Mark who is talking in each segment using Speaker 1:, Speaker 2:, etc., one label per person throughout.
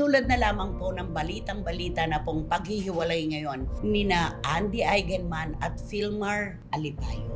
Speaker 1: Tulad na lamang po ng balitang-balita na pong paghihiwalay ngayon nina Andy Eigenman at Filmar Alipayo.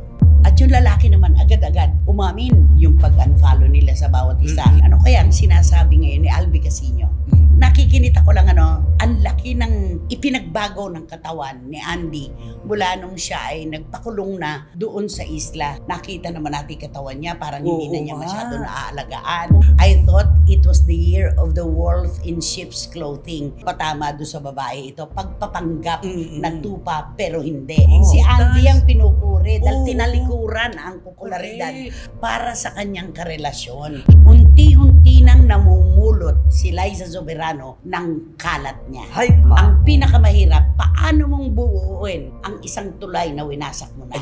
Speaker 1: At yung lalaki naman agad-agad umamin yung pag-unfollow nila sa bawat isa. Ano kaya ang sinasabi ngayon ni Albi Casino? Nakikinit ako lang ang laki ng ipinagbago ng katawan ni Andy mula nung siya ay nagpakulong na doon sa isla. Nakita naman natin katawan niya, parang hindi na niya masyado naaalagaan. I thought it was the year of the wolf in sheep's clothing. Patama doon sa babae ito, pagpapanggap na tupa pero hindi. Si Andy ang pinupuri dahil tinalikuran ang popularidad para sa kanyang karelasyon. Unti-unti nang namumulot si Liza Soberano ng kalat niya. Ang pinakamahirap, paano mong buuin ang isang tulay na winasak mo na?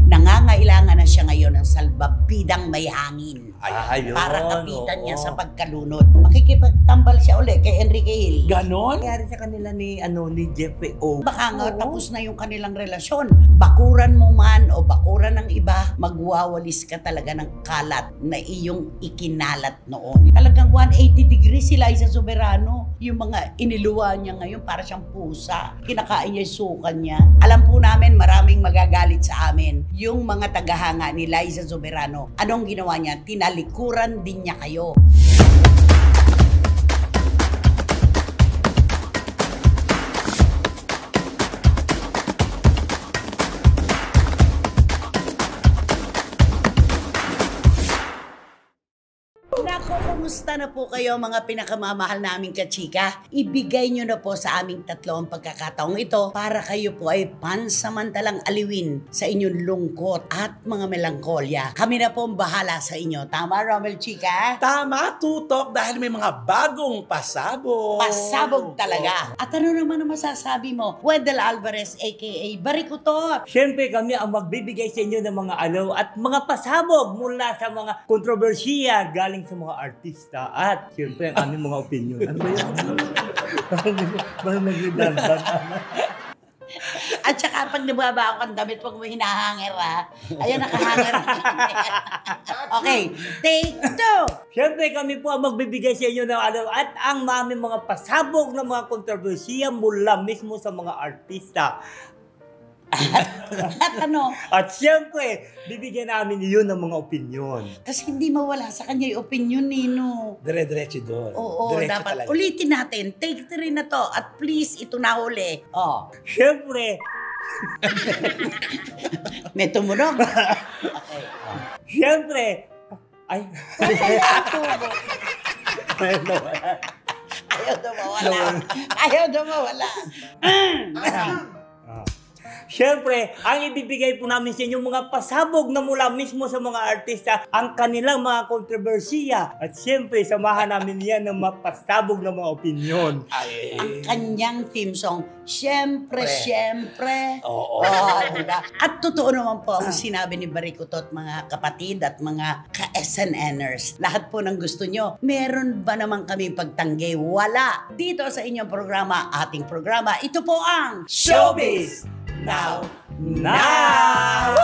Speaker 1: Nangangailangan na siya ngayon ng salbabidang may hangin para kapitan niya sa pagkalunod. Makikipagtambal siya uli kay Enrique Hill.
Speaker 2: Ganon? Kaya sa kanila ni Jeffrey O.
Speaker 1: Baka nga tapos na yung kanilang relasyon. Bakuran mo man o bakuran ng iba, magwawalis ka talaga ng kalat na iyong ikinalat noon. Talagang 180 degrees si Liza Soberano. Yung mga iniluwa niya ngayon para siyang pusa. Kinakain niya yung sukan niya. Alam po namin maraming magagalit sa amin. Yung mga tagahanga ni Liza Soberano, anong ginawa niya? Tinalikuran din niya kayo. Kumusta na po kayo mga pinakamamahal naming kachika? Ibigay nyo na po sa aming tatlong pagkakataong ito para kayo po ay pansamantalang aliwin sa inyong lungkot at mga melangkolya. Kami na po ang bahala sa inyo. Tama, Romel Chika?
Speaker 2: Tama, tutok, dahil may mga bagong pasabog.
Speaker 1: Pasabog talaga. At ano naman ang masasabi mo, Wendell Alvarez aka Barikutot?
Speaker 3: Siyempre kami ang magbibigay sa inyo ng mga alaw at mga pasabog mula sa mga kontrobersiya galing sa mga artista at siyempre ang aming mga opinion. Ano ba yan? Parang nagridandang.
Speaker 1: At saka pag nababa ako ang damit, huwag mo hinahanger ha. Ayan, nakahanger. Okay, take two.
Speaker 3: Siyempre kami po ang magbibigay sa inyo ng alaw at ang aming mga pasabog ng mga kontrobersiya mula mismo sa mga artista.
Speaker 1: At ano?
Speaker 3: At siyempre, bibigyan namin yun ng mga opinion.
Speaker 1: Kasi hindi mawala sa kanya yung opinion, Nino.
Speaker 2: Dire-diretso doon.
Speaker 1: Oo,
Speaker 2: Diretso
Speaker 1: dapat.
Speaker 2: talaga.
Speaker 1: Ulitin natin. Take 3 na to. At please, ito na huli. Oh.
Speaker 3: Siyempre.
Speaker 1: May tumunog. Okay.
Speaker 3: Siyempre. Ay.
Speaker 1: Ayaw daw mawala. Ayaw daw mawala.
Speaker 3: Siyempre, ang ibibigay po namin sa inyo mga pasabog na mula mismo sa mga artista, ang kanilang mga kontrobersiya. At siyempre, samahan namin yan ng mapasabog na mga opinion.
Speaker 1: Ang kanyang theme song, Siyempre, Siyempre.
Speaker 2: Oo.
Speaker 1: Diba? At totoo naman po ang sinabi ni Barikutot, mga kapatid at mga ka-SNNers. Lahat po ng gusto nyo, meron ba naman kaming pagtanggi? Wala. Dito sa inyong programa, ating programa, ito po ang
Speaker 2: Showbiz
Speaker 1: Now!
Speaker 3: Now!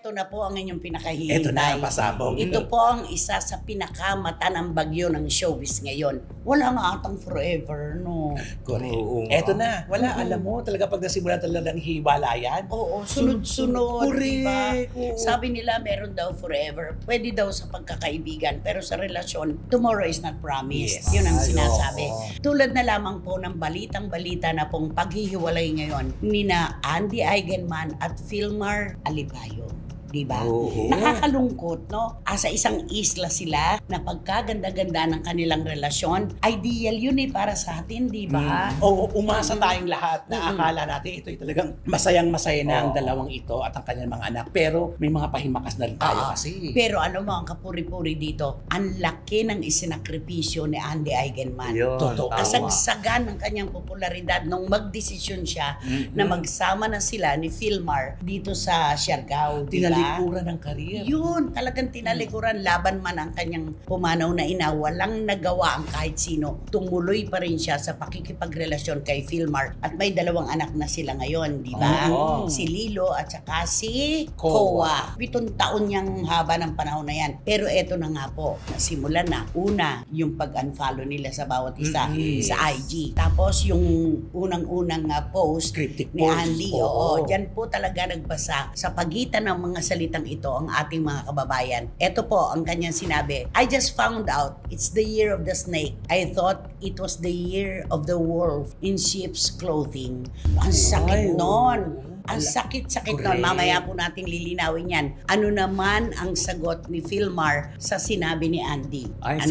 Speaker 1: Ito na po ang inyong pinakahihintay.
Speaker 2: Ito na ang pasabog.
Speaker 1: Ito po ang isa sa pinakamata ng bagyo ng showbiz ngayon. Wala nga atang forever, no?
Speaker 2: Correct.
Speaker 3: Oo,
Speaker 2: Eto na. Wala, alam mo, talaga pag nasimulan talaga ng hiwalayan.
Speaker 1: Oo, sunod-sunod.
Speaker 2: Correct.
Speaker 1: Diba? Sabi nila meron daw forever. Pwede daw sa pagkakaibigan. Pero sa relasyon, tomorrow is not promised.
Speaker 2: Yes.
Speaker 1: Yun ang sinasabi.
Speaker 2: Oo.
Speaker 1: Tulad na lamang po ng balitang-balita na pong paghihiwalay ngayon nina Andy Eigenman at Filmar Alipayo. Diba? Nakakalungkot, no? Sa isang isla sila na pagkaganda-ganda ng kanilang relasyon. Ideal yun para sa atin, diba?
Speaker 2: Oo, umasa tayong lahat na akala natin ito'y talagang masayang-masaya na ang dalawang ito at ang kanyang mga anak. Pero may mga pahimakas na rin tayo kasi.
Speaker 1: Pero ano mo ang kapuri-puri dito, ang laki ng isinakripisyo ni Andy Eigenman.
Speaker 3: Yun,
Speaker 2: Totoo.
Speaker 3: tama.
Speaker 1: Kasagsagan ng kanyang popularidad nung magdesisyon siya na magsama na sila ni Filmar dito sa Siargao, diba?
Speaker 2: Tinalikuran ng career.
Speaker 1: Yun, talagang tinalikuran. Laban man ang kanyang pumanaw na ina, walang nagawa ang kahit sino. Tumuloy pa rin siya sa pakikipagrelasyon kay Filmar. At may 2 anak na sila ngayon, di ba? Si Lilo at saka si Kowa. 7 taon niyang haba ng panahon na yan. Pero eto na nga po, nasimulan na. Una, yung pag-unfollow nila sa bawat isa sa IG. Tapos yung unang-unang post
Speaker 2: Cryptic
Speaker 1: ni
Speaker 2: post.
Speaker 1: Andy, oo. Diyan po talaga nagbasa sa pagitan ng mga salitang ito ang ating mga kababayan. Ito po ang kanyang sinabi. I just found out it's the year of the snake. I thought it was the year of the wolf in sheep's clothing. Ang sakit nun. Ang sakit-sakit nun. Mamaya po natin lilinawin yan. Ano naman ang sagot ni Filmar sa sinabi ni Andy?
Speaker 3: Ang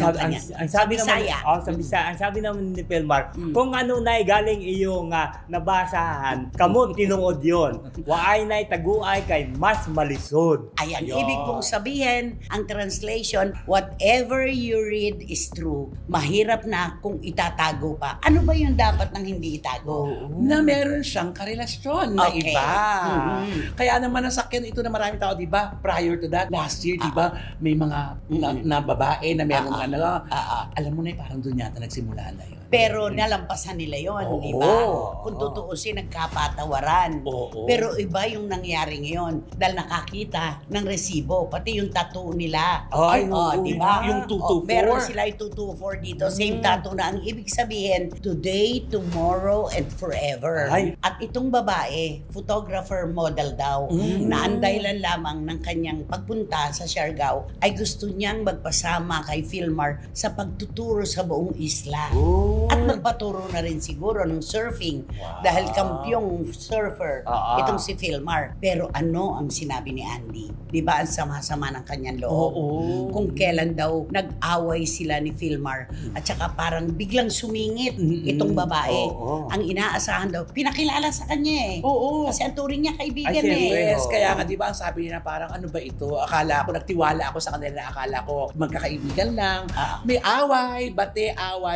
Speaker 1: sabi naman,
Speaker 3: ang sabi naman ni Filmar, kung ano na galing iyong nabasahan, kamot tinuod yon. Waay na taguay kay mas malisod.
Speaker 1: Ayan, ibig pong sabihin, ang translation, whatever you read is true. Mahirap na kung itatago pa. Ano ba yung dapat nang hindi itago?
Speaker 2: Na meron siyang karelasyon na iba. Kaya naman nasakyan ito na marami tao, di ba? Prior to that, last year, di ba? May mga na babae na meron alam mo na parang doon yata nagsimula na yun.
Speaker 1: Pero nalampasan nila yon, di ba? Kung tutuusin, nagkapatawaran. Pero iba yung nangyari ngayon dahil nakakita ng resibo, pati yung tattoo nila. Di ba?
Speaker 2: Yung 224.
Speaker 1: Meron sila yung 224 dito. Same tattoo na ang ibig sabihin, today, tomorrow, and forever. At itong babae, photographer model daw, na ang dahilan lamang ng kanyang pagpunta sa Siargao ay gusto niyang magpasama kay Filmar sa pagtuturo sa buong isla. At magpaturo na rin siguro ng surfing dahil kampyong surfer itong si Filmar. Pero ano ang sinabi ni Andy? Di ba ang sama-sama ng kanyang loob? Kung kailan daw nag-away sila ni Filmar at saka parang biglang sumingit itong babae. Ang inaasahan daw, pinakilala sa kanya kasi ang turing niya kaibigan
Speaker 2: Yes, kaya nga di ba ang sabi niya parang ano ba ito? Akala ko, nagtiwala ako sa kanila, akala ko magkakaibigan lang. May away,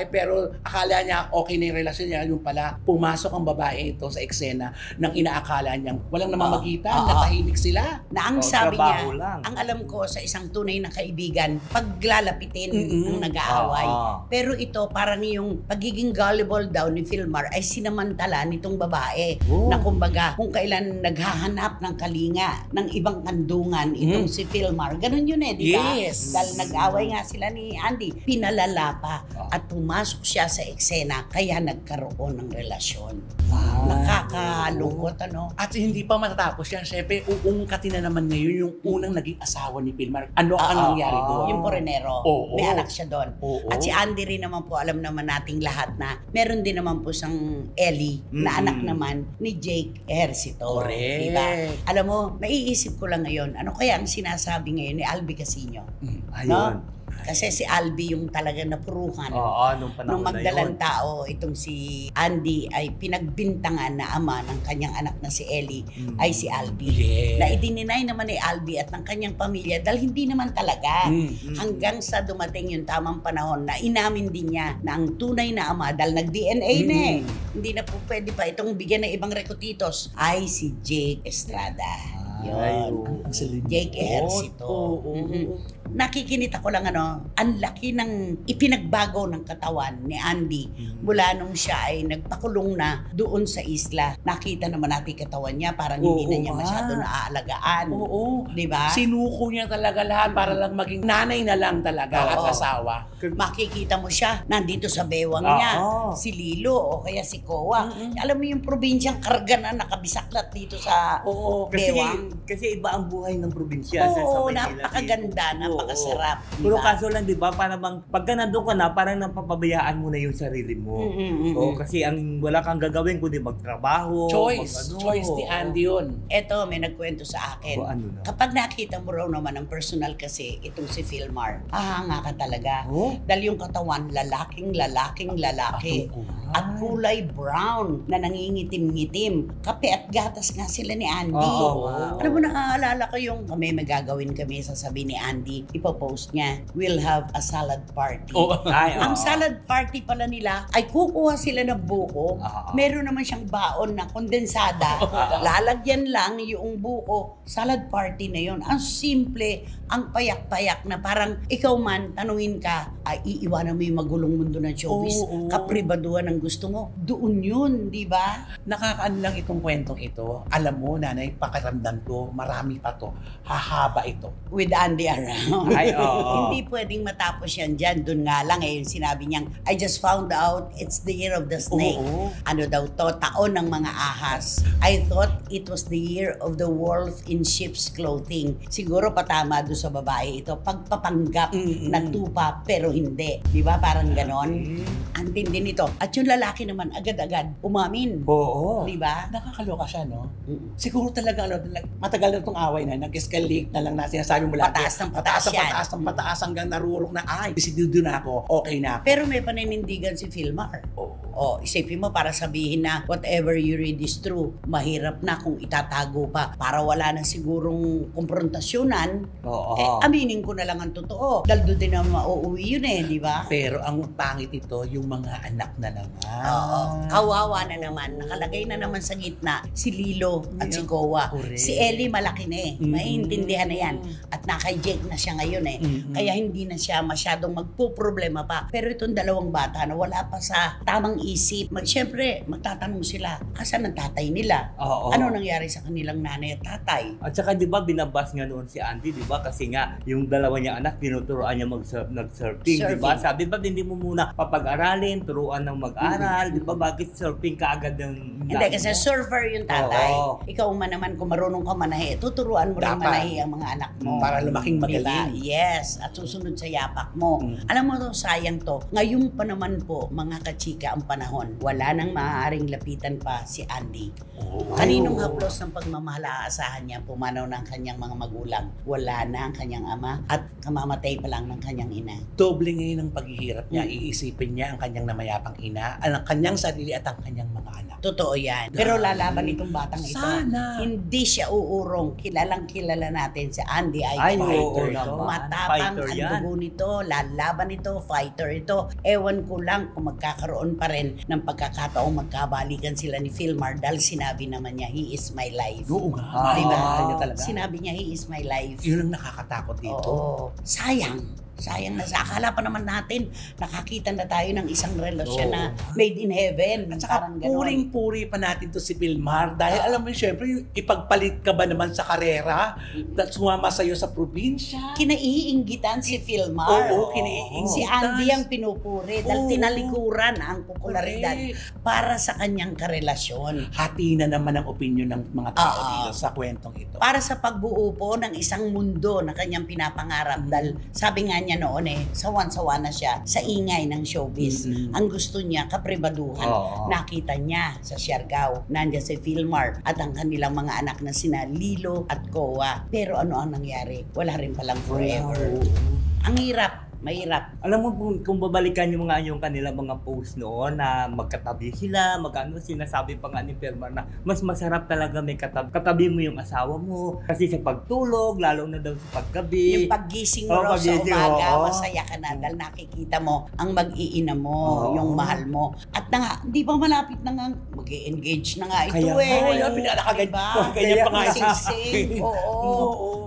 Speaker 2: pero akala niya okay na yung relasyon niya, yung pala pumasok ang babae ito sa eksena nang inaakala niyang walang namamagitan, natahimik sila.
Speaker 1: Na ang sabi niya, ang alam ko sa isang tunay na kaibigan, paglalapitin ang nag-aaway. Pero ito parang yung pagiging gullible daw ni Filmar ay sinamantala nitong babae na kumbaga kung kailan naghahanap ng kalinga ng ibang kandungan itong si Filmar. Ganun yun di ba?
Speaker 2: Yes.
Speaker 1: Dahil nag-away nga sila ni Andy, pinalala pa at pumasok siya sa eksena kaya nagkaroon ng relasyon. Nakakalungkot, ano?
Speaker 2: At hindi pa matatapos yan. Siyempre, uungkatin na naman ngayon yung unang naging asawa ni Filmar. Ano ang nangyari doon?
Speaker 1: Yung Porenero. May anak siya doon. At si Andy rin naman po, alam naman nating lahat na meron din naman po siyang Ellie na anak naman ni Jake Ejercito.
Speaker 2: Correct.
Speaker 1: Diba? Alam mo, naiisip ko lang ngayon, ano kaya ang sinasabi ngayon ni Albi Casino?
Speaker 3: Ayun.
Speaker 1: Kasi si Albi yung talagang napuruhan.
Speaker 3: Nung panahon
Speaker 1: nung magdalang tao, itong si Andy ay pinagbintangan na ama ng kanyang anak na si Ellie ay si Albi. Na idininay naman ni Albi at ng kanyang pamilya dahil hindi naman talaga. Hanggang sa dumating yung tamang panahon na inamin din niya na ang tunay na ama dahil nag-DNA na hindi na po pwede pa itong bigyan ng ibang rekutitos ay si Jake Estrada. Yun. Jake Ejercito. Nakikinit ako lang ang laki ng ipinagbago ng katawan ni Andy mula nung siya ay nagpakulong na doon sa isla. Nakita naman natin katawan niya, parang hindi na niya masyado naaalagaan. Diba?
Speaker 2: Sinuko niya talaga lahat para lang maging nanay na lang talaga at asawa.
Speaker 1: Makikita mo siya, nandito sa bewang niya, si Lilo o kaya si Kowa. Alam mo yung probinsyang karga na nakabisaklat dito sa bewang.
Speaker 3: Kasi iba ang buhay ng probinsya sa Maynila.
Speaker 1: Napakaganda, napakasarap.
Speaker 3: Pero kaso lang, di ba, parang pagka nandun ka na, parang napapabayaan mo na yung sarili mo. Kasi wala kang gagawin kundi magtrabaho.
Speaker 2: Choice ni Andy yun.
Speaker 1: Eto, may nagkwento sa akin. Kapag nakita mo raw naman ang personal kasi, itong si Filmar, hahanga ka talaga. Dahil yung katawan, lalaking lalaki. At kulay brown na nangingitim-ngitim. Kape at gatas nga sila ni Andy. Alam mo, naaalala ko yung kami magagawin kami, sasabihin ni Andy, ipopost niya, we'll have a salad party. Ang salad party pala nila ay kukuha sila ng buko. Meron naman siyang baon na kondensada. Lalagyan lang yung buko. Salad party na yon. Ang simple, ang payak-payak na parang ikaw man, tanungin ka, ay iiwanan mo yung magulong mundo ng showbiz. Kapribaduhan ang gusto mo. Doon yun, di ba?
Speaker 2: Nakakaan lang itong kwentong ito. Alam mo, nanay, pakiramdam ko, marami pa to. Hahaba ito.
Speaker 1: With Andy around.
Speaker 3: Ay, oo.
Speaker 1: Hindi pwedeng matapos yan dyan. Doon nga lang yung sinabi niyang, I just found out it's the year of the snake. Ano daw to? Taon ng mga ahas. I thought it was the year of the wolf in sheep's clothing. Siguro patama doon sa babae ito. Pagpapanggap na tupa pero hindi. Di ba? Parang ganon. Ang tindi nito. At yung lalaki naman agad-agad umamin.
Speaker 3: Oo.
Speaker 1: Di ba?
Speaker 2: Nakakaloka siya, no? Siguro talaga, matagal na itong away na, nag-escalate na lang na sinasabi mo lagi.
Speaker 1: Pataas ng pataas yan.
Speaker 2: Pataas hanggang narurok na, ay, desidido na ako, okay na ako.
Speaker 1: Pero may paninindigan si Filmar. Isipin mo para sabihin na whatever you read is true. Mahirap na kung itatago pa para wala na sigurong konfrontasyonan. Aminin ko na lang ang totoo. Dahil doon din naman mauuwi yun di ba?
Speaker 2: Pero ang pangit ito, yung mga anak na naman.
Speaker 1: Kawawa na naman. Nakalagay na naman sa gitna si Lilo at si Kowa. Si Ellie malaki na Maiintindihan na yan. At nakay Jake na siya ngayon Kaya hindi na siya masyadong magpuproblema pa. Pero itong dalawang bata na wala pa sa tamang isip. Siyempre, magtatanong sila, asan ang tatay nila? Ano nangyari sa kanilang nanay at tatay?
Speaker 3: At saka di ba binabas nga noon si Andy, di ba? Kasi nga yung dalawa niya anak tinuturuan niya nag-surfing, di ba? Sabi ba hindi mo muna papag-aralin, turuan ng mag-aral, di ba? Bakit surfing ka agad ng
Speaker 1: Hindi, kasi surfer yung tatay. Ikaw man naman kung marunong ka manahi, tuturuan mo rin manahi ang mga anak mo.
Speaker 2: Para lumaking magaling.
Speaker 1: Yes, at susunod sa yapak mo. Alam mo to, sayang to. Ngayon pa naman po, mga kachika ang panahon, wala nang maaaring lapitan pa si Andy. Kaninong haplos ng pagmamahal aasahan niya pumanaw ng kanyang mga magulang? Wala na ang kanyang ama at kamamatay pa lang ng kanyang ina.
Speaker 2: Doble ngayon ang paghihirap niya. Iisipin niya ang kanyang namayapang ina, ang kanyang sarili at ang kanyang mga anak.
Speaker 1: Totoo yan. Pero lalaban itong batang ito.
Speaker 2: Sana.
Speaker 1: Hindi siya uurong. Kilalang kilala natin si Andy ay fighter. Matapang ang dugo nito. Lalaban ito. Fighter ito. Ewan ko lang kung magkakaroon pa rin ng pagkakataong magkabalikan sila ni Filmar dahil sinabi naman niya, he is my life.
Speaker 2: Oo nga.
Speaker 1: Diba?
Speaker 2: Talaga.
Speaker 1: Sinabi niya, he is my life.
Speaker 2: Yun ang nakakatakot dito.
Speaker 1: Sayang na sa akala pa naman natin, nakakita na tayo ng isang relasyon na made in heaven.
Speaker 2: At saka puring-puri pa natin to si Filmar dahil alam mo syempre, ipagpalit ka ba naman sa karera at sumama sa'yo sa probinsya?
Speaker 1: Kinaiinggitan si Filmar.
Speaker 2: Kinaiinggitan.
Speaker 1: Si Andy ang pinupuri dahil tinalikuran ang popularidad para sa kanyang karelasyon.
Speaker 2: Hati na naman ang opinion ng mga tao dito sa kwentong ito.
Speaker 1: Para sa pagbuo po ng isang mundo na kanyang pinapangarap dahil sabi nga niya noon sawan-sawa na siya sa ingay ng showbiz. Ang gusto niya, kapribaduhan. Nakita niya sa Siargao, nandiyan si Filmar at ang kanilang mga anak na sina Lilo at Kowa. Pero ano ang nangyari? Wala rin palang forever. Ang hirap. Mahirap.
Speaker 3: Alam mo kung babalikan yung kanilang mga post noon na magkatabi sila, sinasabi pa nga ni Filmar na mas masarap talaga may katabi mo yung asawa mo kasi sa pagtulog, lalo na daw sa paggabi.
Speaker 1: Yung paggising mo sa umaga, masaya ka na dahil nakikita mo ang mag-iina mo, yung mahal mo. At di ba malapit na nga, mag-i-engage na nga ito
Speaker 2: Kaya pinakagad pa. Kaya pa nga
Speaker 1: sing-sing.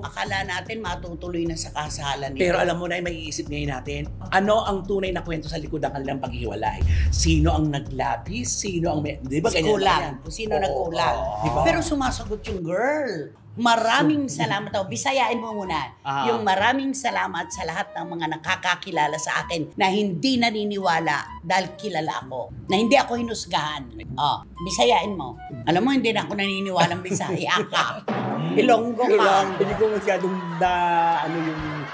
Speaker 1: Akala natin matutuloy na sa kasalan nito.
Speaker 2: Pero alam mo na, may iisip ngayon natin, ano ang tunay na kwento sa likod ng kanilang paghiwalay? Sino ang naglabis? Sino ang di ba ganyan?
Speaker 1: Kulang. Sino nagkulang?
Speaker 2: Diba?
Speaker 1: Pero sumasagot yung girl. Maraming salamat daw. Bisayain mo muna. Yung maraming salamat sa lahat ng mga nakakakilala sa akin na hindi naniniwala dahil kilala ako. Na hindi ako hinusgahan. Bisayain mo. Alam mo, hindi na ako naniniwalang Bisaya ka. Ilonggo ka.
Speaker 3: Hindi ko masyadong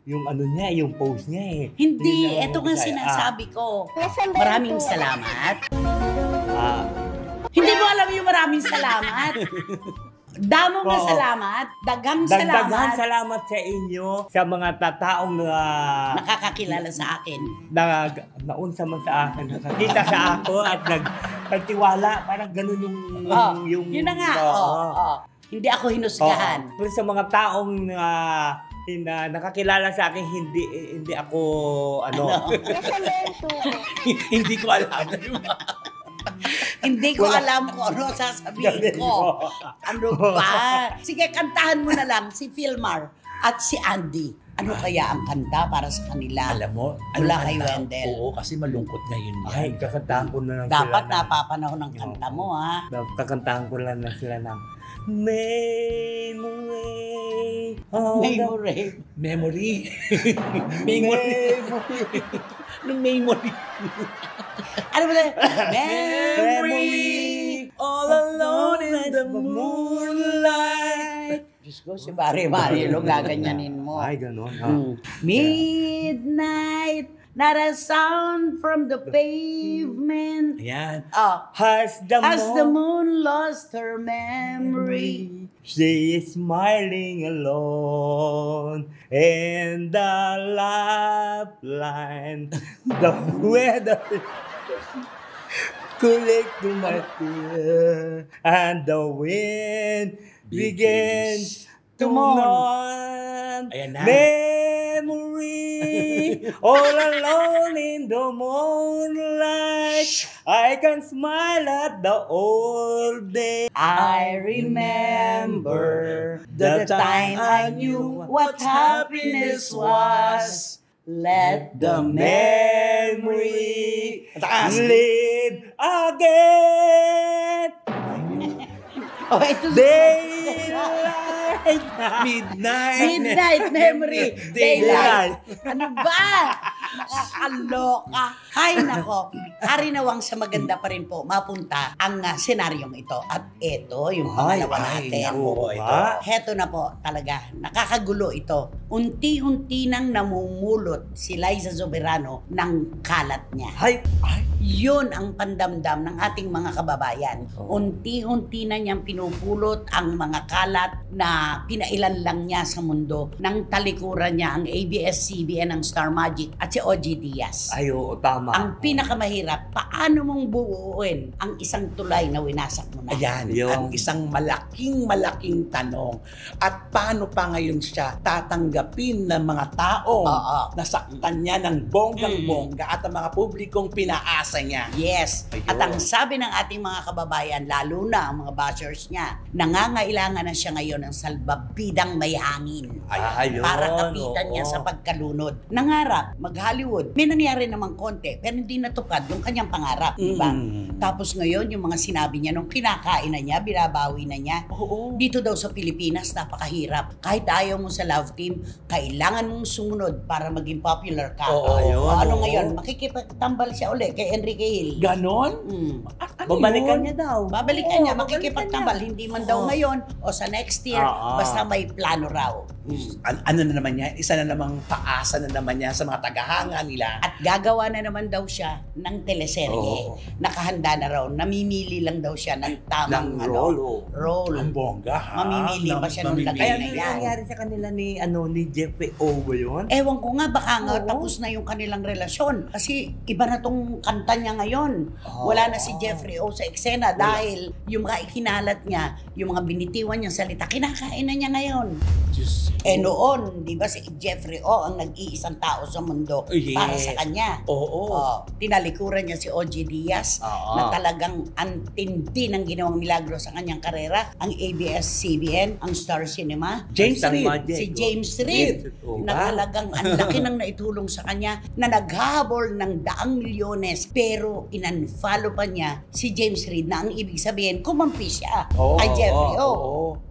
Speaker 3: yung post niya
Speaker 1: Hindi, ito nga sinasabi ko. Maraming salamat. Hindi mo alam yung maraming salamat. Damo na salamat. Daghang
Speaker 3: salamat sa inyo, sa mga tataong
Speaker 1: nakakakilala sa akin.
Speaker 3: Naunsa man sa akin, nakakita sa ako at nagtiwala. Parang ganun yung
Speaker 1: yun na nga. Hindi ako hinusgahan.
Speaker 3: Pero sa mga taong nakakilala sa akin, hindi ako,
Speaker 2: Hindi ko alam.
Speaker 1: Hindi ko alam kung ano sasabihin ko. Ano ba? Sige, kantahan mo na lang si Filmar at si Andy. Ano kaya ang kanta para sa kanila?
Speaker 2: Alam mo,
Speaker 1: mula kay Wendell.
Speaker 2: Oo, kasi malungkot ngayon yan.
Speaker 3: Ay, kakantahan ko na lang
Speaker 1: Dapat
Speaker 3: sila
Speaker 1: napapanahon ng kanta mo, ha?
Speaker 3: Kakantahan ko lang sila ng Memory.
Speaker 1: Memory.
Speaker 2: Memory. Memory. Memory.
Speaker 1: Ano ba na?
Speaker 3: Memory.
Speaker 2: All alone in the moonlight.
Speaker 1: Diyos ko, si Mari-Mari, gaganyanin mo.
Speaker 3: Ay, ganun.
Speaker 1: Midnight, not a sound from the pavement.
Speaker 2: Ayan.
Speaker 3: Has the
Speaker 1: moon lost her memory?
Speaker 3: She is smiling alone in the lifeline. The weather collect to my fear, and the wind begins to mourn.
Speaker 2: Ayan na.
Speaker 3: Memory, all alone in the moonlight. I can smile at the old day.
Speaker 1: I remember the time I knew what happiness was. Let the
Speaker 3: memory live again.
Speaker 1: Oh, ito
Speaker 3: Daylight.
Speaker 1: Midnight memory. Daylight. Ano ba? Nakakaloka. Hay nako. Hari nawang sa maganda pa rin po mapunta ang senaryong ito. At ito yung pangalawa natin. Heto na po talaga. Nakakagulo ito. Unti-unti nang namumulot si Liza Soberano ng kalat niya. Yun ang pandamdam ng ating mga kababayan. Unti-unti na niyang pinupulot ang mga kalat na pinailan lang niya sa mundo. Nang talikuran niya ang ABS-CBN, ang Star Magic at si OG Diaz.
Speaker 3: Ay, oo, tama.
Speaker 1: Ang pinakamahirap, paano mong buuin ang isang tulay na winasak mo na?
Speaker 2: Ayan, ang isang malaking tanong. At paano pa ngayon siya tatanggapin ng mga tao na saktan niya ng bonggang-bongga at ang mga publikong pinaasa niya?
Speaker 1: Yes.
Speaker 2: Ayun.
Speaker 1: At ang sabi ng ating mga kababayan, lalo na ang mga bashers niya, nangangailangan na siya ngayon ng salbabidang may hangin.
Speaker 3: Ayun,
Speaker 1: para kapitan niya sa pagkalunod. Nangarap, mag-Hollywood. May nangyari namang konti, pero hindi natupad yung kanyang pangarap. Diba? Tapos ngayon, yung mga sinabi niya, nung kinakain na niya, binabawi na niya. Dito daw sa Pilipinas, napakahirap. Kahit ayaw mo sa love team, kailangan mong sumunod para maging popular ka. Ano ngayon, makikipagtambal siya uli kay Enrique Hill.
Speaker 2: Ganon?
Speaker 3: Babalikan niya daw.
Speaker 1: Babalikan niya, makikipagtambal. Hindi man daw ngayon o sa next year, basta may plano raw.
Speaker 2: Ano na naman niya? Isa na namang paasa na naman niya sa mga tagahanga nila.
Speaker 1: At gagawa na naman daw siya ng teleserye. Nakahanda na raw. Namimili lang daw siya ng tamang role.
Speaker 2: Ang bongga, ha?
Speaker 1: Mamimili pa siya ng lagay
Speaker 3: Kaya
Speaker 1: na yan.
Speaker 3: nangyari sa kanila ni Jeffrey O ba yun?
Speaker 1: Ewan ko nga, baka nga tapos na yung kanilang relasyon. Kasi iba na tong kanta niya ngayon. Wala na si Jeffrey O sa eksena dahil yung mga ikinalat niya, yung mga binitiwan niyang salita, kinakain na niya ngayon. Noon, di ba si Jeffrey O ang nag-iisang tao sa mundo para sa kanya. Tinalikuran niya si OG Diaz na talagang antindi ng ginawang milagro sa kanyang karera. Ang ABS-CBN, ang Star Cinema,
Speaker 2: James Reid.
Speaker 1: Si James Reid na talagang ang laki nang naitulong sa kanya na naghahabol ng daang milyones pero in-unfollow pa niya si James Reid na ang ibig sabihin kumampi siya kay Jeffrey O.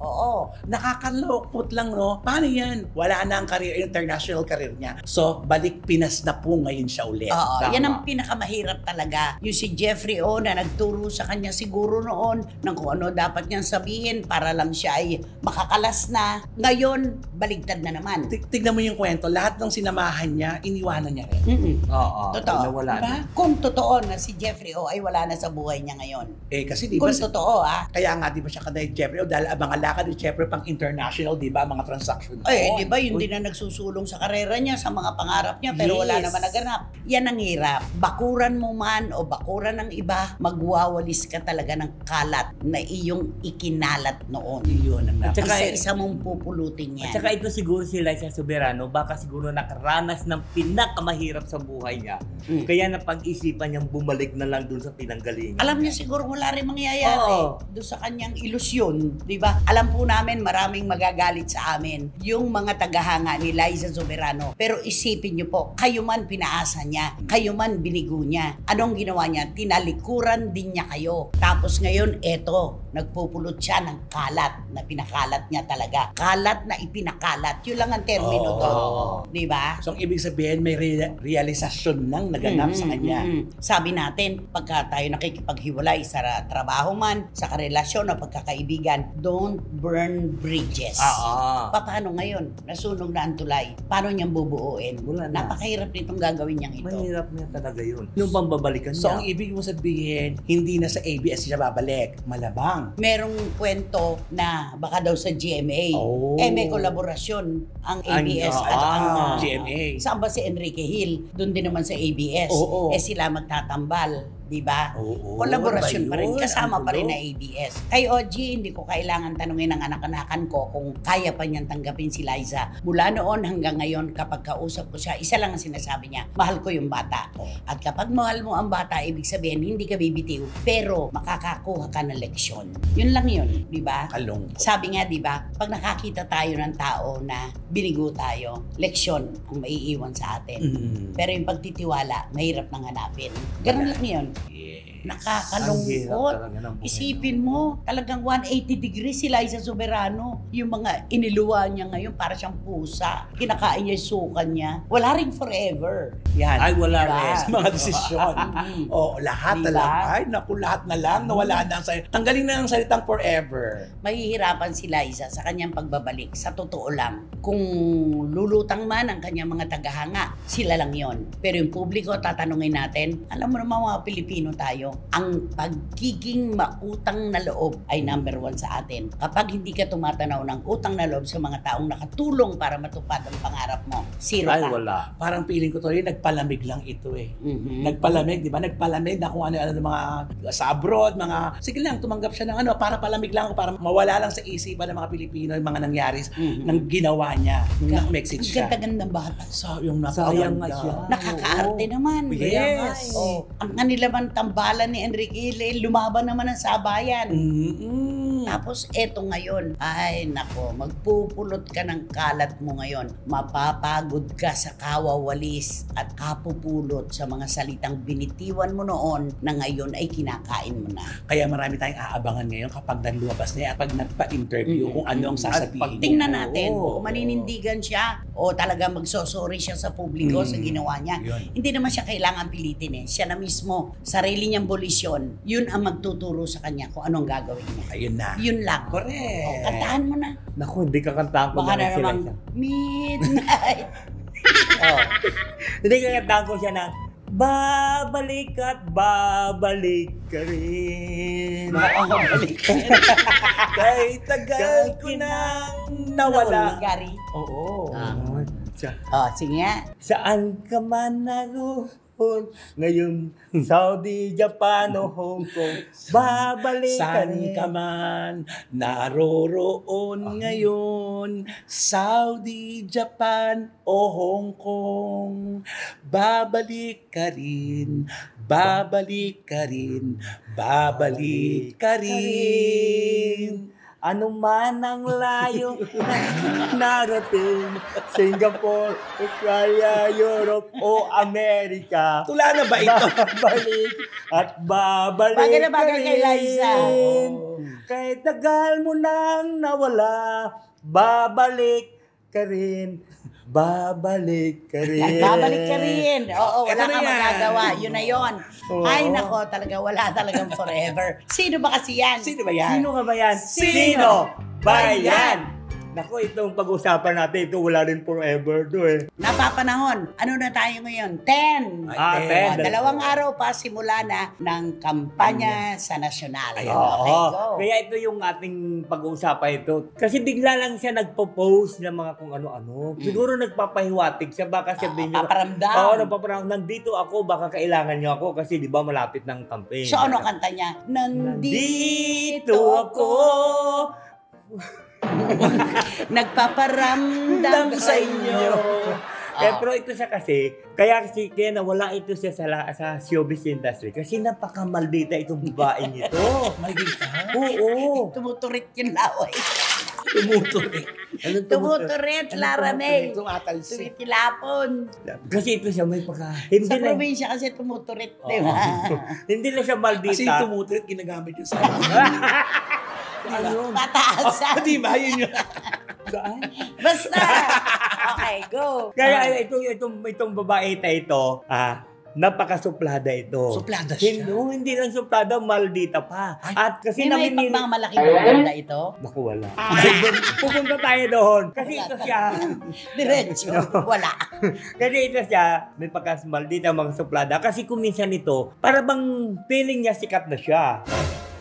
Speaker 2: Nakakalokot lang, no? Paano yan? Wala na ang international career niya. So, balik Pinas na po ngayon siya ulit.
Speaker 1: Yan ang pinakamahirap talaga. Yung si Jeffrey O na nagturo sa kanya siguro noon ng kung ano dapat niyang sabihin para lang siya ay makakalas na. Ngayon, baligtad na naman.
Speaker 2: Tignan mo yung kwento. Lahat ng sinamahan niya, iniwanan niya rin.
Speaker 1: Totoo.
Speaker 3: Nawala
Speaker 1: Diba? Kung totoo na si Jeffrey O ay wala na sa buhay niya ngayon.
Speaker 2: Kasi di ba,
Speaker 1: Kung totoo
Speaker 2: kaya nga di ba siya kanay Jeffrey, dahil mga lakad ni Jeffrey pang international, di ba, mga transaction.
Speaker 1: Di ba, yun din na nagsusulong sa karera niya, sa mga pangarap niya, pero wala naman naganap. Yan ang hirap. Bakuran mo man o bakuran ng iba, magwawalis ka talaga ng kalat na iyong ikinalat noon.
Speaker 2: Yun ang
Speaker 1: Isa-isa mong pupulutin yan.
Speaker 3: At saka ito siguro si Liza Soberano, baka siguro nakaranas ng pinakamahirap sa buhay niya. Kaya napag-isipan niyang bumalik na lang dun sa pinanggalingan.
Speaker 1: Alam niya siguro wala rin mangyayari doon sa kanyang ilusyon, di ba? Alam po namin maraming magagalit sa amin yung mga tagahanga ni Liza Soberano. Pero isipin niyo po, kayo man pinaasa niya, kayo man binigo niya. Anong ginawa niya? Tinalikuran din niya kayo. Tapos ngayon, eto, nagpupulot siya ng kalat na pinakalat niya talaga. Kalat na ipinakalat. Yun lang ang termino doon. Di ba?
Speaker 2: So, ang ibig sabihin, may realisasyon nang naganap sa kanya.
Speaker 1: Sabi natin, pagka tayo nakikipaghiwalay sa trabaho man, sa karelasyon o pagkakaibigan, don't burn bridges. Paano ngayon? Nasunog na ang tulay. Paano niyang bubuuin?
Speaker 3: Wala na.
Speaker 1: Napakahirap nitong gagawin niyang ito.
Speaker 3: Mahirap niya talaga yun. Yung pambabalikan niya.
Speaker 2: So, ang ibig mo sabihin, hindi na sa ABS siya babalik. Malabang.
Speaker 1: Merong kwento na baka daw sa GMA. May kolaborasyon ang ABS at ang
Speaker 2: GMA.
Speaker 1: Saan ba si Enrique Hill? Doon din naman sa ABS. Sila magtatambal. Diba? Kolaborasyon pa rin. Kasama pa rin na ABS. Kay OG, hindi ko kailangan tanungin ang anak-anakan ko kung kaya pa niyang tanggapin si Liza. Mula noon hanggang ngayon, kapag kausap ko siya, isa lang ang sinasabi niya, mahal ko yung bata. At kapag mahal mo ang bata, ibig sabihin, hindi ka bibitiw, pero makakakuha ka ng leksyon. Yun lang yun, di ba?
Speaker 2: Kalungkot.
Speaker 1: Sabi nga, di ba, pag nakakita tayo ng tao na binigo tayo, leksyon ang maiiwan sa atin. Pero yung pagtitiwala, mahirap nang hanapin. Ganun lang yun. Nakakalungkot. Isipin mo, talagang 180 degrees si Liza Soberano. Yung mga iniluwa niya ngayon, para siyang pusa. Kinakain niya yung sukan niya. Wala rin forever.
Speaker 2: Yan.
Speaker 3: Ay, wala
Speaker 1: Diba?
Speaker 3: rin.
Speaker 2: Mga desisyon. Lahat na
Speaker 1: Diba?
Speaker 2: lang. Ay, naku, lahat na lang. Nawala na ang salita. Tanggalin na ang salitang forever.
Speaker 1: Mahihirapan si Liza sa kanyang pagbabalik. Sa totoo lang, kung lulutang man ang kanyang mga tagahanga, sila lang yon. Pero yung publiko, tatanungin natin, alam mo naman mga Pilipino tayo, ang pagiging mautang na loob ay number 1 sa atin. Kapag hindi ka tumatanaw ng utang na loob sa mga taong nakatulong para matupad ang pangarap mo, zero
Speaker 3: Ay,
Speaker 1: ka.
Speaker 3: wala.
Speaker 2: Parang feeling ko to nagpalamig lang ito Nagpalamig, di ba? Nagpalamig na kung ano-ano ng mga sa abroad, mga, sige lang, tumanggap siya ng para palamig lang, para mawala lang sa isipan ng mga Pilipino yung mga nangyari ng ginawa niya. Nung message siya.
Speaker 1: Ganda-gandang bata.
Speaker 2: So, yung
Speaker 3: Sayang nga siya.
Speaker 1: Nakakaarte naman.
Speaker 2: Yes.
Speaker 1: Ang kanila man tambalan ni Enrique Hill, lumaban naman ang sabayan. Tapos eto ngayon, ay nako, magpupulot ka ng kalat mo ngayon. Mapapagod ka sa kawawalis at kapupulot sa mga salitang binitiwan mo noon na ngayon ay kinakain mo na.
Speaker 2: Kaya marami tayong aabangan ngayon kapag nagluwabas niya at pag nagpa-interview kung ano ang sasabihin.
Speaker 1: Tingnan natin kung maninindigan siya o talaga magsosorry siya sa publiko sa ginawa niya.
Speaker 2: Yun.
Speaker 1: Hindi naman siya kailangan pilitin Siya na mismo, sarili niyang bolisyon, yun ang magtuturo sa kanya kung anong gagawin niya.
Speaker 2: Ayun na.
Speaker 1: Yun lang.
Speaker 2: Correct.
Speaker 1: Kantahan mo na.
Speaker 3: Naku, hindi kakantahan ko
Speaker 1: Baka na
Speaker 3: na sila
Speaker 1: namang
Speaker 3: siya.
Speaker 1: midnight.
Speaker 3: Hindi kakantahan ko siya na babalik at babalik ka rin.
Speaker 1: Balik.
Speaker 2: Kay tagal ko nang nawala.
Speaker 1: Gary.
Speaker 2: Oo.
Speaker 1: Sige nga.
Speaker 3: Saan ka man naroon ngayon, Saudi, Japan o Hong Kong, babalik ka
Speaker 2: Saan
Speaker 3: rin.
Speaker 2: ka man naroroon ngayon, Saudi, Japan o Hong Kong, babalik ka rin, babalik ka rin, babalik ka rin.
Speaker 3: Ano man ang layo na narating, Singapore, Australia, Europe o Amerika,
Speaker 2: Tula na ba ito?
Speaker 3: babalik at babalik
Speaker 1: Bagay na bagay
Speaker 3: ka
Speaker 1: kay Liza.
Speaker 3: rin. Kahit tagal mo nang nawala, babalik ka rin. Babalik ka rin.
Speaker 1: Babalik ka rin. Oo, wala
Speaker 2: Ito na
Speaker 1: kang
Speaker 2: yan.
Speaker 1: magagawa. Yun na yun.
Speaker 3: Oo.
Speaker 1: Ay, nako, talaga wala talagang forever. Sino ba kasi yan?
Speaker 2: Sino ba yan?
Speaker 3: Sino ka ba yan?
Speaker 1: Sino
Speaker 3: ba yan? Naku, itong pag-usapan natin, ito wala rin forever to eh.
Speaker 1: Napapanahon. Ano na tayo ngayon? 10.
Speaker 3: Ah, 10.
Speaker 1: 2 araw pa simula na ng kampanya sa nasyonal.
Speaker 2: Ayan.
Speaker 1: Okay, go.
Speaker 3: Kaya ito yung ating pag-uusapan ito. Kasi bigla lang siya nagpo-post ng mga kung ano-ano. Siguro nagpapahiwatig siya. Baka sabihin niyo,
Speaker 1: Paparamdam.
Speaker 3: oo, nagpaparamdam. Nandito ako, baka kailangan niyo ako. Kasi di ba malapit ng campaign.
Speaker 1: So ano kanta niya?
Speaker 3: Nandito ako.
Speaker 1: Nagpaparamdam sa inyo.
Speaker 3: Pero ito siya kasi, kaya nawala ito siya sa showbiz industry. Kasi napakamaldita itong babaeng ito.
Speaker 2: Maldita?
Speaker 3: Oo.
Speaker 1: Tumuturit yung laway.
Speaker 2: Tumuturik.
Speaker 3: Anong
Speaker 1: Tumuturit, Lara May.
Speaker 2: Tumatalsik.
Speaker 1: Tumitilapon.
Speaker 3: Kasi ito siya may hindi
Speaker 1: Sa
Speaker 3: na,
Speaker 1: probinsya kasi tumuturit, di ba?
Speaker 3: hindi na siya maldita.
Speaker 2: Kasi yung tumuturik, ginagamit yun sa
Speaker 3: Ano?
Speaker 1: Pataasan.
Speaker 2: Di ba? Yun yun.
Speaker 3: Saan?
Speaker 1: Basta. Okay, go.
Speaker 3: Kaya itong babae ito, napakasuplada ito.
Speaker 2: Suplada siya.
Speaker 3: Hindi lang suplada, maldita pa. At kasi
Speaker 1: May
Speaker 3: namin
Speaker 1: pagmamalaki ba ganda ito?
Speaker 3: Naku, wala. Pupunta tayo doon. Kasi ito siya.
Speaker 1: Diretso. Wala.
Speaker 3: Kasi ito siya, may pagkasmaldita, mga suplada. Kasi kung minsan ito, para bang feeling niya sikat na siya.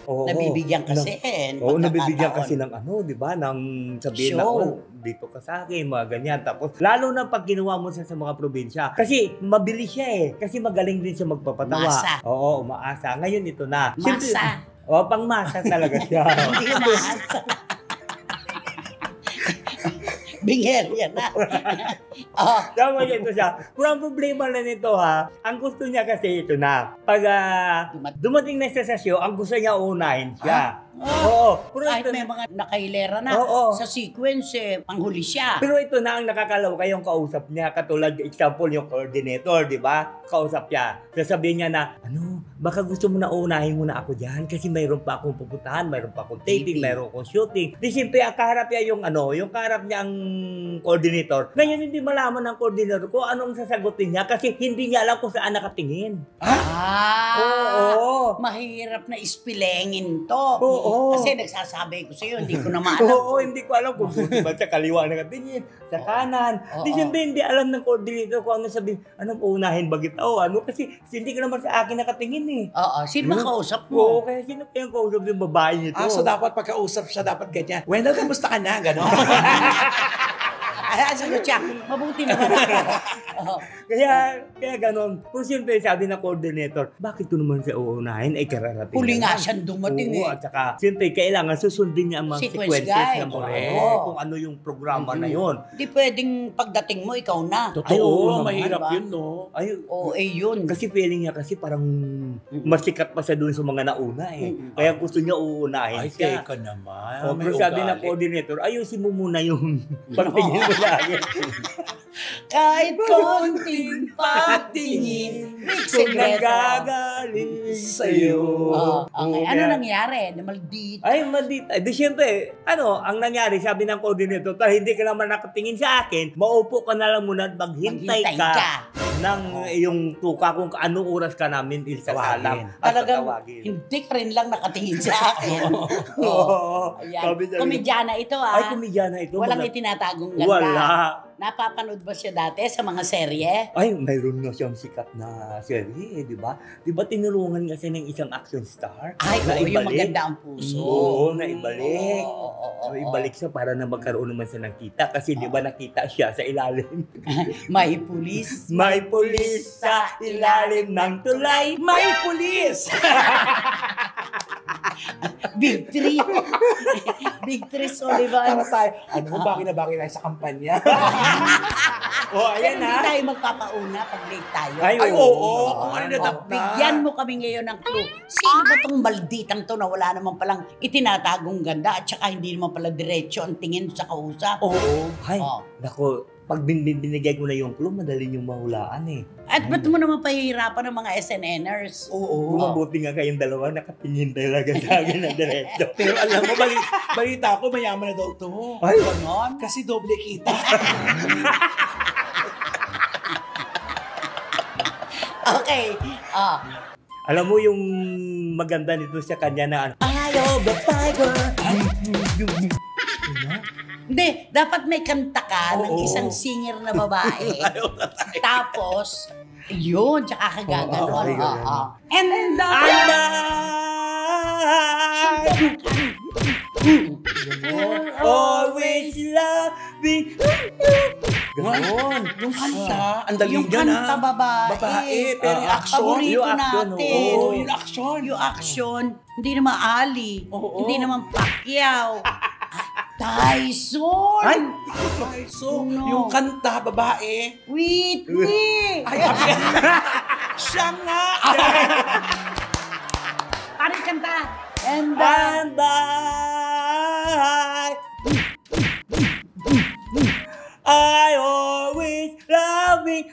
Speaker 3: Oo.
Speaker 1: Nabibigyan kasi.
Speaker 3: Oo, nabibigyan kasi ng di ba? Ng sabihin na,
Speaker 1: Show.
Speaker 3: dito ka sa akin, mga ganyan. Tapos, lalo na pag ginawa mo siya sa mga probinsya. Kasi, mabilis siya eh. Kasi magaling din siya magpapatawa.
Speaker 1: Masa.
Speaker 3: Oo, umaasa. Ngayon ito na.
Speaker 1: Masa.
Speaker 3: Oo, pang masa talaga siya.
Speaker 1: Hindi umaasa. Bingerya na. Oh,
Speaker 3: Tama ito siya. Pero ang problema na nito ang gusto niya kasi ito na. Pag dumating na siya sa show, ang gusto niya unahin siya. Oo. Pero
Speaker 1: kahit
Speaker 3: ito,
Speaker 1: may mga nakailera na
Speaker 3: Oo.
Speaker 1: sa sequence, panghuli siya.
Speaker 3: pero ito na ang nakakalaw kayong kausap niya. Katulad, example, yung coordinator, di ba? Kausap niya. Sasabihin niya na, baka gusto mo na unahin mo na ako dyan kasi mayroon pa akong pupuntahan, mayroon pa akong taping, mayroon akong shooting. Di siyempre, ang kaharap niya yung kaharap niya ang coordinator. Ngayon, hindi malaman ng coordinator kung anong sasagutin niya kasi hindi niya alam kung saan nakatingin. Oo.
Speaker 1: Mahirap na ispilengin to.
Speaker 3: Oo.
Speaker 1: Kasi nagsasabi ko sa'yo, hindi ko na maalam.
Speaker 3: Oo, hindi ko alam kung buti ba sa kaliwa nakatingin, sa kanan.
Speaker 1: Oo.
Speaker 3: Di siyempre, hindi alam ng coordinator kung ano sabihin, anong uunahin ba kita o ano, kasi hindi ka naman sa akin nakatingin eh.
Speaker 1: Oo, sino ba kausap
Speaker 3: Oo,
Speaker 1: mo?
Speaker 3: kaya sino kayang kausap yung babae nito?
Speaker 2: So dapat pagkausap siya, dapat ganyan. Wendell, kamusta ka na? Ganon.
Speaker 1: Sagot siya, mabuti naman ako. Oo.
Speaker 3: Kaya ganon. Pero siyempre, sabi ng coordinator, bakit ito naman siya uunahin? Ay, kararating.
Speaker 1: Huli
Speaker 3: na
Speaker 1: nga
Speaker 3: lang.
Speaker 1: siyang dumating
Speaker 3: Oo,
Speaker 1: eh.
Speaker 3: at saka, siyempre, kailangan susundin niya ang mga
Speaker 1: Sequence
Speaker 3: sequences
Speaker 1: guide.
Speaker 3: ng mga
Speaker 1: Oo.
Speaker 3: kung ano yung programa na yon.
Speaker 1: Di pwedeng pagdating mo, ikaw na.
Speaker 2: Totoo,
Speaker 3: Ay, oo naman,
Speaker 2: mahirap
Speaker 1: ba?
Speaker 2: yun, no?
Speaker 3: Ay,
Speaker 1: Oo, yun.
Speaker 3: kasi feeling niya kasi parang masikat pa siya doon sa mga nauna eh.
Speaker 1: Mm-mm.
Speaker 3: Kaya gusto niya uunahin
Speaker 2: Ay,
Speaker 3: siya.
Speaker 2: teka naman.
Speaker 3: O,
Speaker 2: May
Speaker 3: pero sabi ng
Speaker 2: ugali.
Speaker 3: coordinator, ayusin mo muna yung pagtingin mo lagi.
Speaker 1: Kahit konting patingin, may
Speaker 3: Kung
Speaker 1: sekreto.
Speaker 3: nagagaling
Speaker 2: Sa'yo.
Speaker 1: Okay, ano nangyari? Namaldito.
Speaker 3: Ay, maldita. Di syempre, ang nangyari, sabi ng coordinator, hindi ka naman nakatingin sa akin, maupo ka na lang muna at maghintay ka ng iyong tuka kung anong oras ka namin isasalang at
Speaker 1: Talagang
Speaker 3: tatawagin.
Speaker 1: hindi ka rin lang nakatingin sa akin.
Speaker 3: Oo.
Speaker 1: Ayan.
Speaker 3: Sabi niya,
Speaker 1: Komedyana ito
Speaker 3: ay, komedyana ito.
Speaker 1: Walang
Speaker 3: Mga-
Speaker 1: itinatagong ganda.
Speaker 3: Wala.
Speaker 1: Napapanood ba siya dati sa mga serye?
Speaker 3: Ay, mayroon nga siyang sikat na serye, di ba? Di ba tinulungan kasi ng isang action star?
Speaker 1: Ay,
Speaker 3: na
Speaker 1: oo, yung
Speaker 3: ibalik?
Speaker 1: maganda ang puso.
Speaker 3: Oo, na ibalik.
Speaker 1: Oo.
Speaker 3: So, ibalik siya para na magkaroon naman siya ng kita. Kasi di ba nakita siya sa ilalim?
Speaker 1: May pulis.
Speaker 3: May pulis sa ilalim ng tulay. May pulis!
Speaker 1: Big Three. Big Three Sullivan.
Speaker 2: Para tayo, bakit na tayo sa kampanya?
Speaker 3: Oh,
Speaker 1: Pero
Speaker 3: ayan
Speaker 1: hindi
Speaker 3: na.
Speaker 1: tayo magpapauna pag late tayo.
Speaker 3: Ay,
Speaker 2: Ay,
Speaker 3: oo.
Speaker 2: oo. Kung ano na
Speaker 1: Bigyan mo kami ngayon ng clue. Sino ba tong malditang to na wala naman palang itinatagong ganda at saka hindi naman pala diretso ang tingin sa kausap?
Speaker 2: Oo.
Speaker 3: Ay,
Speaker 1: Oh.
Speaker 3: naku, pag binigay ko na yung clue, madali yung mahulaan eh.
Speaker 1: At ba't mo naman pahihirapan ng mga SNNers?
Speaker 2: Oo.
Speaker 3: Mabuti nga kayong dalawa, nakatingin talaga sa akin na diretso.
Speaker 2: Pero alam mo, balita ko, mayaman na daw to.
Speaker 3: Ay,
Speaker 1: Ganon?
Speaker 2: Kasi doble kita.
Speaker 1: Okay.
Speaker 3: alam mo yung maganda nito sa kanya na ano? Eye of the tiger. Ay,
Speaker 1: Hindi, dapat may kanta ka ng
Speaker 2: Oo.
Speaker 1: isang singer na babae.
Speaker 2: Ayaw na tayo.
Speaker 1: Tapos, yun, tsaka kagaganon.
Speaker 3: Oo, okay,
Speaker 1: Oo. And then,
Speaker 3: always loving Ganon.
Speaker 2: Yung kanta, ang dali
Speaker 1: yung
Speaker 2: niya na.
Speaker 1: kanta babae.
Speaker 2: Babae, pero yung action.
Speaker 1: Paborito
Speaker 3: Yung action,
Speaker 1: natin.
Speaker 2: Oo, yung action.
Speaker 1: Yung action, hindi naman Ali.
Speaker 2: Oo.
Speaker 1: Hindi naman Pacquiao. Tyson!
Speaker 2: Ay, so,
Speaker 1: No.
Speaker 2: yung kanta, babae.
Speaker 1: Whitney!
Speaker 2: Ay, siya nga.
Speaker 1: Parang kanta. And
Speaker 3: And I always loving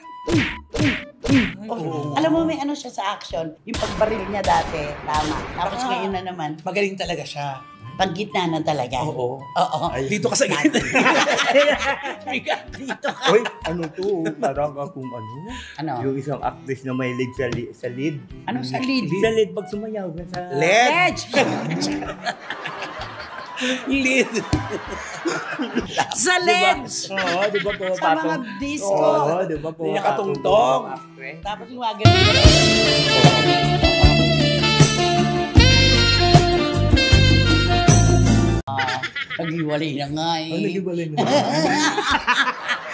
Speaker 1: alam mo, may ano siya sa action. Yung pagbaril niya dati, tama. Tapos
Speaker 2: Ah.
Speaker 1: ngayon na naman,
Speaker 2: Magaling talaga siya.
Speaker 1: paggitna na talaga.
Speaker 2: Oo.
Speaker 1: Oo.
Speaker 2: Dito ka sa gitna.
Speaker 1: Dito ka.
Speaker 3: Uy, ano to? Parang akong ano?
Speaker 1: Ano?
Speaker 3: Yung isang actress na may lead sa lead.
Speaker 1: Ano sa lead?
Speaker 3: Sa lead pag sumayaw na sa...
Speaker 2: Led.
Speaker 1: Edge!
Speaker 2: Lead.
Speaker 1: Sa legs!
Speaker 3: Oo, di ba po?
Speaker 1: Sa mga disco.
Speaker 3: Oo, di ba po?
Speaker 2: Hindi niya katungtong.
Speaker 1: Tapos yung mga ganun. Naghiwalay na nga eh.
Speaker 3: Ano nagibali na?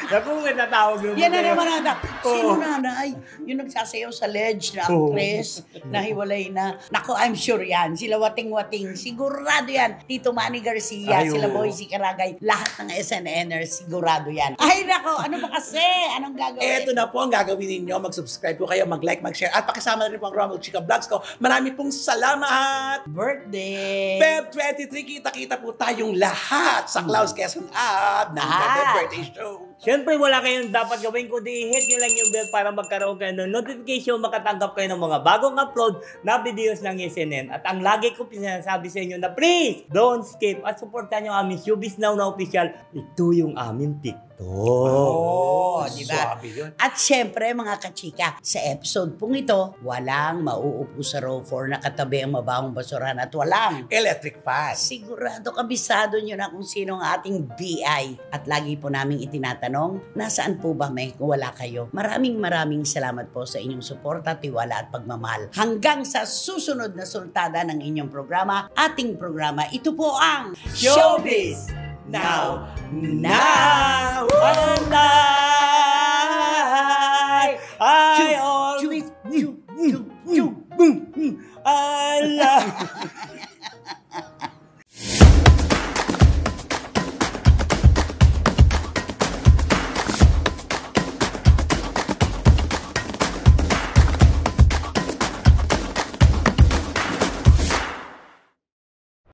Speaker 3: Naku, may natawag naman
Speaker 1: Yan na
Speaker 3: kayo.
Speaker 1: naman ata. Sino
Speaker 3: Oo.
Speaker 1: nanay? Yung nagsasayaw sa ledge na
Speaker 3: Oo.
Speaker 1: actress, nahiwalay na. Naku, I'm sure yan. Sila Wating-Wating. Sigurado yan. Tito Manny Garcia,
Speaker 3: Ay,
Speaker 1: sila
Speaker 3: oo.
Speaker 1: Boycie Caragay. Lahat ng SNNers, sigurado yan. Ay, nako. Ano ba kasi? Anong gagawin?
Speaker 2: Eto na po ang gagawin ninyo. Mag-subscribe po kayo, mag-like, mag-share. At pakisama na rin po ang Ronald Chica Vlogs ko. Marami pong salamat!
Speaker 1: Birthday!
Speaker 2: Feb 23, kita-kita po tayong lahat sa Clouds Quezon app ng Feb Birthday Show.
Speaker 3: Siyempre, wala kayong dapat gawin kundi hit nyo lang yung bell para magkaroon kayo ng notification, makatanggap kayo ng mga bagong upload na videos ng SNN. At ang lagi ko sinasabi sa inyo na please, don't skip at supportan yung aming Showbiz Now na official. Ito yung aming TikTok.
Speaker 1: Oh, di ba?
Speaker 2: Swabe yun.
Speaker 1: At syempre, mga kachika, sa episode pong ito, walang mauupo sa row 4 na katabi ang mabahong basurahan at walang
Speaker 2: Electric fan.
Speaker 1: sigurado kabisado nyo na kung sino ang ating BI. At lagi po naming itinatanong, nasaan po ba may kung wala kayo? Maraming salamat po sa inyong suporta, tiwala at pagmamahal. Hanggang sa susunod na sultada ng inyong programa, ating programa, ito po ang
Speaker 3: Showbiz
Speaker 2: Now.
Speaker 1: Now!
Speaker 3: And I always... I love...